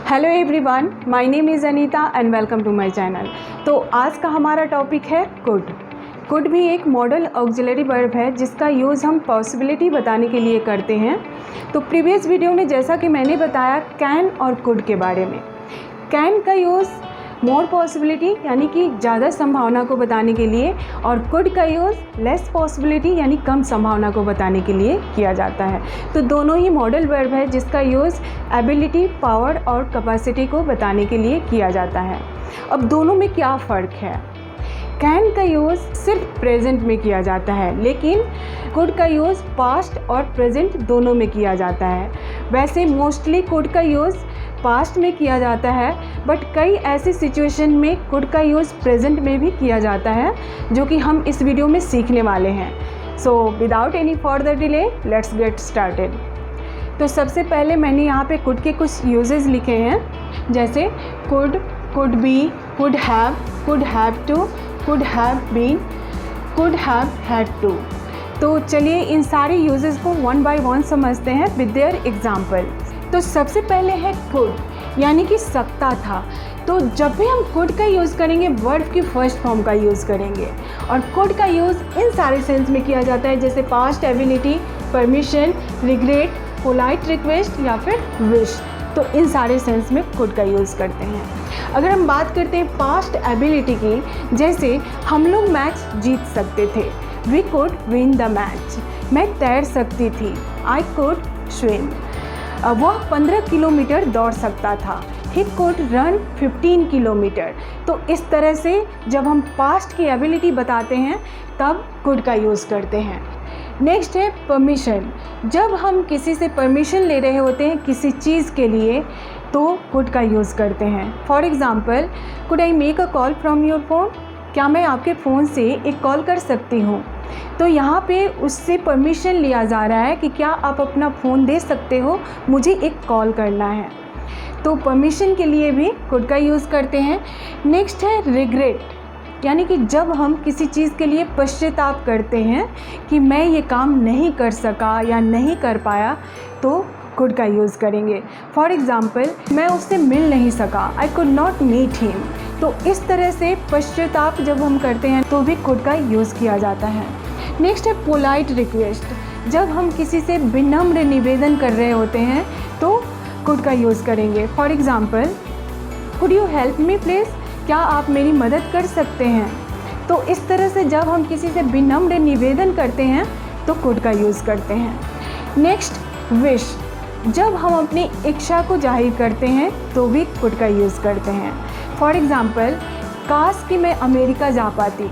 Hello everyone, my name is Anita and welcome to my channel. तो आज का हमारा टॉपिक है कुड। कुड भी एक मॉडल ऑक्सिलरी वर्ब है जिसका यूज़ हम पॉसिबिलिटी बताने के लिए करते हैं। तो प्रीवियस वीडियो में जैसा कि मैंने बताया कैन और कुड के बारे में, कैन का यूज़ मोर पॉसिबिलिटी यानी कि ज़्यादा संभावना को बताने के लिए और कुड का यूज़ लेस पॉसिबिलिटी यानी कम संभावना को बताने के लिए किया जाता है। तो दोनों ही मॉडल वर्ब है जिसका यूज़ एबिलिटी, पावर और कैपेसिटी को बताने के लिए किया जाता है। अब दोनों में क्या फ़र्क है? कैन का यूज़ सिर्फ प्रेजेंट में किया जाता है, लेकिन कुड का यूज़ पास्ट और प्रेजेंट दोनों में किया जाता है। वैसे मोस्टली कुड का यूज़ पास्ट में किया जाता है, बट कई ऐसी सिचुएशन में कुड का यूज़ प्रेजेंट में भी किया जाता है, जो कि हम इस वीडियो में सीखने वाले हैं। So without any further delay let's get started. तो सबसे पहले मैंने यहाँ पे कुड के कुछ यूजेस लिखे हैं, जैसे could, could be, could have to, could have been, could have had to. तो चलिए इन सारे यूजेस को वन बाय वन समझते हैं विद देयर एग्जाम्पल। तो सबसे पहले है कुड यानी कि सकता था। तो जब भी हम कुड का यूज़ करेंगे वर्ब की फर्स्ट फॉर्म का यूज़ करेंगे, और कुड का यूज़ इन सारे सेंस में किया जाता है, जैसे past ability, permission, regret, polite request या फिर विश। तो इन सारे सेंस में कुड का यूज़ करते हैं। अगर हम बात करते हैं पास्ट एबिलिटी की, जैसे हम लोग मैच जीत सकते थे, we could win the match. मैं तैर सकती थी, आई कुड स्विम। वह 15 किलोमीटर दौड़ सकता था, ही कुड रन 15 किलोमीटर। तो इस तरह से जब हम पास्ट की एबिलिटी बताते हैं तब कुड का यूज़ करते हैं। नेक्स्ट है परमिशन। जब हम किसी से परमिशन ले रहे होते हैं किसी चीज़ के लिए तो कुड का यूज़ करते हैं। For example, could I make a call from your phone? क्या मैं आपके फ़ोन से एक कॉल कर सकती हूँ? तो यहाँ पे उससे परमिशन लिया जा रहा है कि क्या आप अपना फ़ोन दे सकते हो, मुझे एक कॉल करना है। तो परमिशन के लिए भी कुड का यूज़ करते हैं। नेक्स्ट है रिग्रेट, यानी कि जब हम किसी चीज़ के लिए पश्चाताप करते हैं कि मैं ये काम नहीं कर सका या नहीं कर पाया, तो कुड का यूज़ करेंगे। फॉर एग्ज़ाम्पल, मैं उससे मिल नहीं सका, I could not meet him. तो इस तरह से पश्चाताप जब हम करते हैं तो भी कुड का यूज़ किया जाता है। नेक्स्ट है पोलाइट रिक्वेस्ट। जब हम किसी से विनम्र निवेदन कर रहे होते हैं तो कुड का यूज़ करेंगे। For example, could you help me please? क्या आप मेरी मदद कर सकते हैं? तो इस तरह से जब हम किसी से विनम्र निवेदन करते हैं तो कुड का यूज़ करते हैं। Next wish. जब हम अपनी इच्छा को जाहिर करते हैं तो भी कुड का यूज़ करते हैं। फॉर एग्ज़ाम्पल, काश कि मैं अमेरिका जा पाती,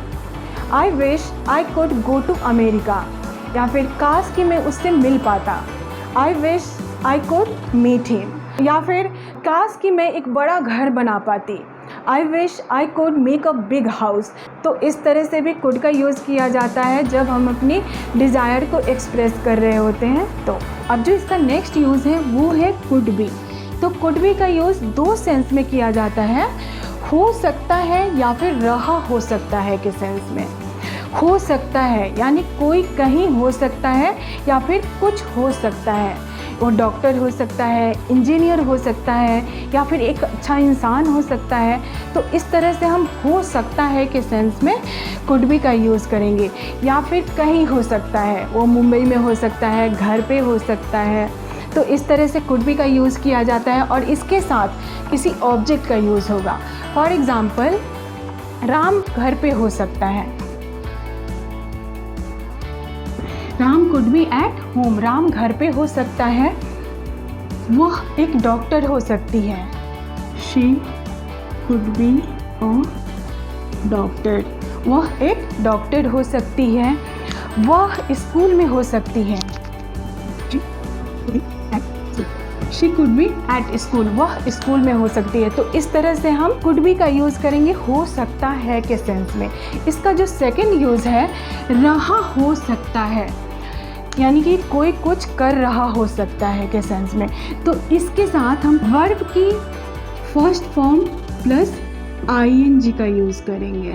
I wish I could go to America. या फिर काश कि मैं उससे मिल पाता, I wish I could meet him. या फिर काश कि मैं एक बड़ा घर बना पाती, I wish I could make a big house. तो इस तरह से भी कुड का यूज़ किया जाता है जब हम अपनी डिज़ायर को एक्सप्रेस कर रहे होते हैं। तो अब जो इसका नेक्स्ट यूज़ है वो है कुड बी। तो कुड बी का यूज़ दो सेंस में किया जाता है, हो सकता है या फिर रहा हो सकता है के सेंस में। हो सकता है यानी कोई कहीं हो सकता है या फिर कुछ हो सकता है। वो डॉक्टर हो सकता है, इंजीनियर हो सकता है या फिर एक अच्छा इंसान हो सकता है। तो इस तरह से हम हो सकता है के सेंस में कुड बी का यूज़ करेंगे। या फिर कहीं हो सकता है, वो मुंबई में हो सकता है, घर पे हो सकता है। तो इस तरह से कुड बी का यूज़ किया जाता है और इसके साथ किसी ऑब्जेक्ट का यूज़ होगा। फॉर एग्ज़ाम्पल, राम घर पे हो सकता है, Ram could be at home. Ram घर पे हो सकता है। वह एक डॉक्टर हो सकती है, she could be a doctor. वह एक डॉक्टर हो सकती है। वह स्कूल में हो सकती है, she could be at school. वह स्कूल में हो सकती है। तो इस तरह से हम कुड बी का यूज़ करेंगे हो सकता है के सेंस में। इसका जो सेकंड यूज़ है रहा हो सकता है, यानी कि कोई कुछ कर रहा हो सकता है के सेंस में। तो इसके साथ हम वर्ब की फर्स्ट फॉर्म प्लस आईएनजी का यूज़ करेंगे।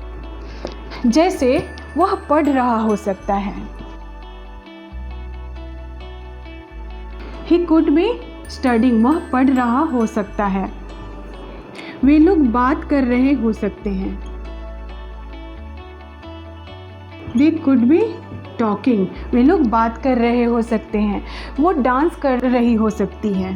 जैसे वह पढ़ रहा हो सकता है, ही कुड बी स्टडिंग, वह पढ़ रहा हो सकता है। वे लोग बात कर रहे हो सकते हैं। They could be talking, वे लोग बात कर रहे हो सकते हैं। वो डांस कर रही हो सकती है।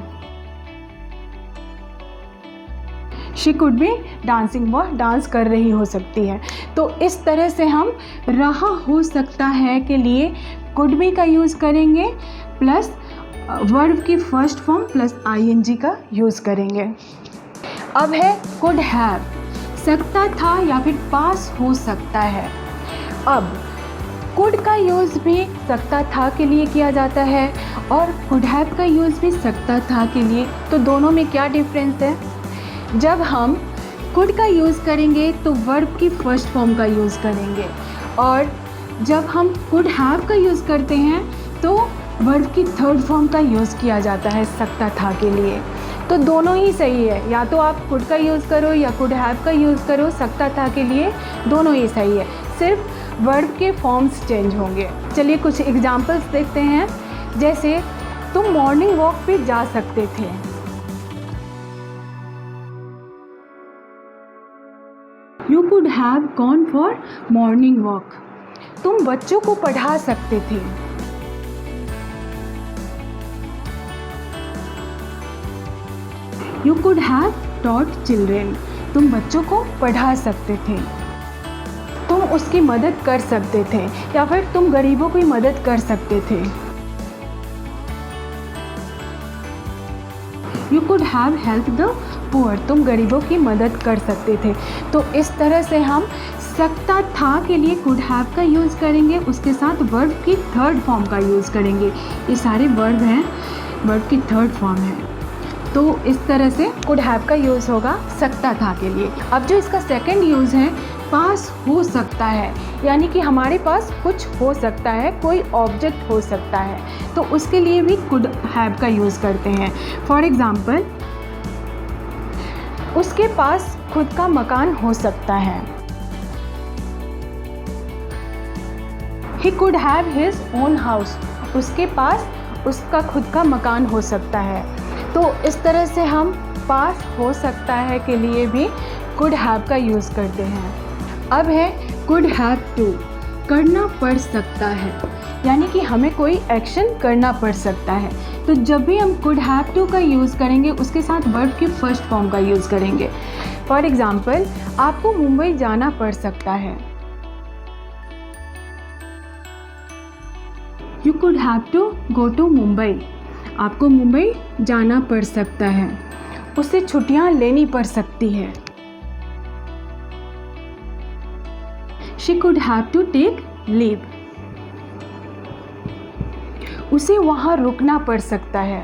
She could be dancing, वह डांस कर रही हो सकती है। तो इस तरह से हम रहा हो सकता है के लिए could be का यूज़ करेंगे प्लस वर्ब की फर्स्ट फॉर्म प्लस ing का यूज़ करेंगे। अब है could have, सकता था या फिर पास हो सकता है। अब could का यूज़ भी सकता था के लिए किया जाता है और could have का यूज़ भी सकता था के लिए। तो दोनों में क्या डिफरेंस है? जब हम could का यूज़ करेंगे तो वर्ब की फर्स्ट फॉर्म का यूज़ करेंगे और जब हम could have का यूज़ करते हैं तो वर्ब की थर्ड फॉर्म का यूज़ किया जाता है सकता था के लिए। तो दोनों ही सही है, या तो आप could का यूज़ करो या could have का यूज़ करो सकता था के लिए, दोनों ही सही है, सिर्फ वर्ब के फॉर्म्स चेंज होंगे। चलिए कुछ एग्जांपल्स देखते हैं। जैसे तुम मॉर्निंग वॉक पे जा सकते थे। You could have gone for morning walk. तुम बच्चों को पढ़ा सकते थे। You could have taught children. तुम बच्चों को पढ़ा सकते थे। तुम उसकी मदद कर सकते थे या फिर तुम गरीबों की मदद कर सकते थे। You could have help the poor. तुम गरीबों की मदद कर सकते थे। तो इस तरह से हम सकता था के लिए कुड हैव का यूज़ करेंगे, उसके साथ वर्ब की थर्ड फॉर्म का यूज़ करेंगे। ये सारे वर्ब हैं, वर्ब की थर्ड फॉर्म है। तो इस तरह से कुड हैव का यूज़ होगा सकता था के लिए। अब जो इसका सेकंड यूज़ है पास हो सकता है, यानी कि हमारे पास कुछ हो सकता है, कोई ऑब्जेक्ट हो सकता है, तो उसके लिए भी कुड हैव का यूज़ करते हैं। फॉर एग्ज़ाम्पल, उसके पास खुद का मकान हो सकता है। He could have his own house. उसके पास उसका खुद का मकान हो सकता है। तो इस तरह से हम पास हो सकता है के लिए भी could have का यूज़ करते हैं। अब है could have to, करना पड़ सकता है, यानी कि हमें कोई एक्शन करना पड़ सकता है। तो जब भी हम could have to का यूज़ करेंगे उसके साथ वर्ब की फर्स्ट फॉर्म का यूज़ करेंगे। फॉर एग्ज़ाम्पल, आपको मुंबई जाना पड़ सकता है। You could have to go to Mumbai. आपको मुंबई जाना पड़ सकता है। उसे छुट्टियां लेनी पड़ सकती है। She could have to take leave. उसे वहां रुकना पड़ सकता है।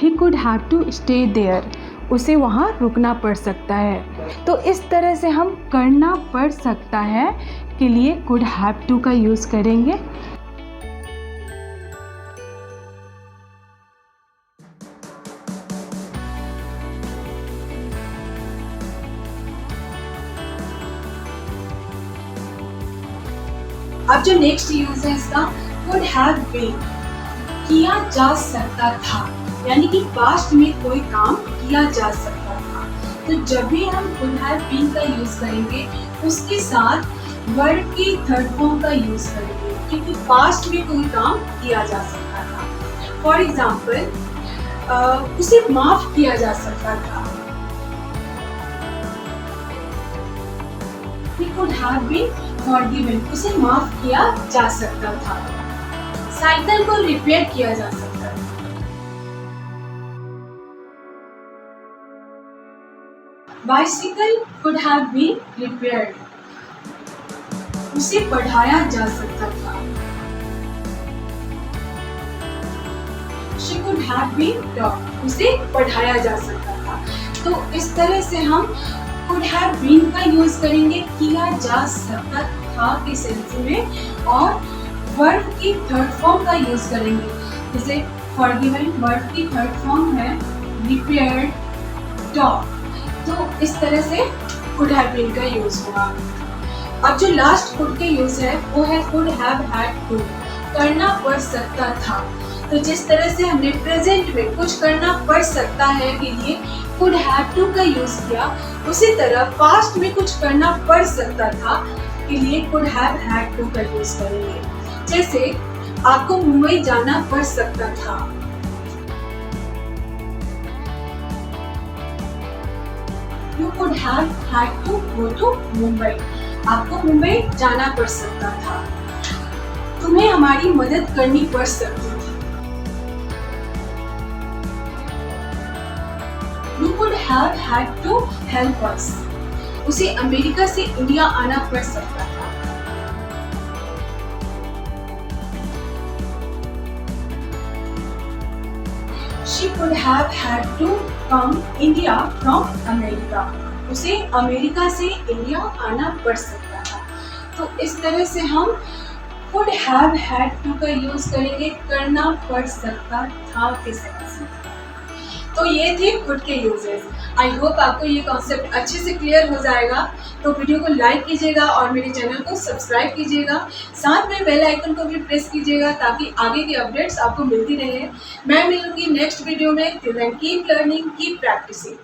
He could have to stay there. उसे वहाँ रुकना पड़ सकता है। तो इस तरह से हम करना पड़ सकता है के लिए could have to का यूज़ करेंगे। अब जो नेक्स्ट यूज है इसका could have been, किया जा सकता था, यानी कि पास्ट में कोई काम किया जा सकता था। तो जब भी हम could have been का यूज करेंगे उसके साथ वर्ब की थर्ड फॉर्म का यूज करेंगे, क्योंकि पास्ट में कोई काम किया जा सकता था। फॉर एग्जाम्पल, उसे माफ किया जा सकता था। He could have been forgiven, उसे माफ किया जा सकता था। साइकिल को रिपेयर किया जा सकता था। Bicycle could have been repaired, उसे पढ़ाया जा सकता था। She could have been taught, उसे पढ़ाया जा सकता था। तो इस तरह से हम could have been का यूज करेंगे किया जा सकता था के सेंस में, और वर्ब की थर्ड फॉर्म का यूज करेंगे। जैसे forgiven वर्ब की थर्ड फॉर्म है repaired, taught। तो इस तरह से could have been का यूज हुआ। अब जो लास्ट could के यूज है वो है could have had to, करना पड़ सकता था। तो जिस तरह से हमने प्रेजेंट में कुछ करना पड़ सकता है के लिए कुड हैव टू का यूज किया, उसी तरह पास्ट में कुछ करना पड़ सकता था के लिए कुड हैव हैड टू का यूज करेंगे। जैसे आपको मुंबई जाना पड़ सकता था, You could have had to go to Mumbai. आपको मुंबई जाना पड़ सकता था। तुम्हें हमारी मदद करनी पड़ सकती थी। You could have had to help us. उसे अमेरिका से इंडिया आना पड़ सकता था। She could have had to come India from America. उसे अमेरिका से इंडिया आना पड़ सकता था। तो इस तरह से हम could have had to का यूज करेंगे करना पड़ सकता था के सेंस में। तो ये थे could के यूजेस। आई होप आपको ये कॉन्सेप्ट अच्छे से क्लियर हो जाएगा। तो वीडियो को लाइक कीजिएगा और मेरे चैनल को सब्सक्राइब कीजिएगा, साथ में बेल आइकन को भी प्रेस कीजिएगा ताकि आगे की अपडेट्स आपको मिलती रहे। मैं मिलूंगी नेक्स्ट वीडियो में। Till then keep learning, keep practising.